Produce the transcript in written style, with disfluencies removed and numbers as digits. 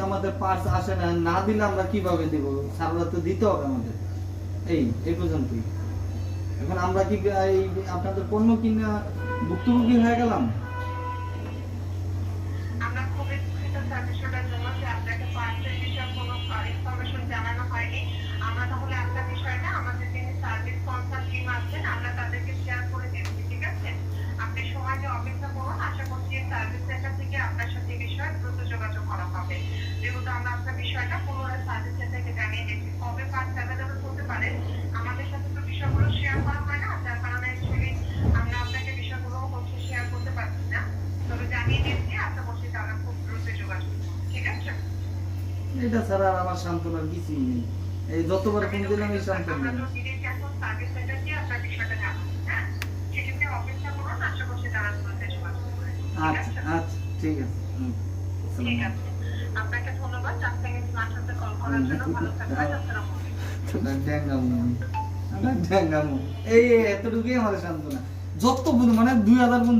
আমাদের পার্টস আসে না, না দিলে আমরা কিভাবে দেব? স্যাররা তো দিতে হবে আমাদের। এই পর্যন্তই। এখন আমরা কি এই আপনাদের পণ্য কিনা ভুক্তভোগী হয়ে গেলাম? আমরা খুবই দুঃখিত স্যার বিষয়টার জন্য যে আপনাকে পার্টসের বিষয়ে কোনো ইনফরমেশন জানানো হয়নি। আমরা তাহলে আপনার বিষয়টা আমাদের যিনি সার্ভিস কনসাল্ট টিম আছেন আমরা তাদেরকে শেয়ার করে দিচ্ছি, ঠিক আছে? আপনি সময়টা অপেক্ষা করুন, আশা করছি সার্ভিস সেন্টার থেকে আপনার সাথে এই বিষয়ে দ্রুত যোগাযোগ করা হবে। যেহেতু আমরা আপনার বিষয়টা পুনরায় সার্ভিস সেন্টারকে জানিয়ে দিচ্ছি, কবে পার্টস অ্যাভেলেবল হতে পারে আমাদের সাথে তো বিষয়গুলো শেয়ার করা হয় না, যার কারণে অ্যাকচুয়ালি আমরা আপনাকে বিষয়গুলো শেয়ার করতে পারছি না। তবে জানিয়ে দিচ্ছি, আশা করছি তারা খুব দ্রুত যোগাযোগ করবে, ঠিক আছে? এটা ছাড়া আর আমার সান্ত্বনার কিছুই নেই। এই যতবার ফোন দিলাম এই সান্ত্বনা। আমরা তো ডিরেক্ট এখন সার্ভিস সেন্টার দিয়ে আপনার বিষয়টা জানাবো, হ্যাঁ? সেক্ষেত্রে অপেক্ষা করুন, আশা করছি তারা দ্রুত যোগাযোগ করবে, ঠিক আচ্ছা আছে? আচ্ছা, ঠিক আছে। ঠিক আছে, আপনাকে ধন্যবাদ আপনাকে স্মার্টফোনতে কল করার জন্য। ভালো থাকবেন, আসসালামু আলাইকুম। এই এতটুকুই আমাদের সান্ত্বনা। যত মানে 2000 গুণ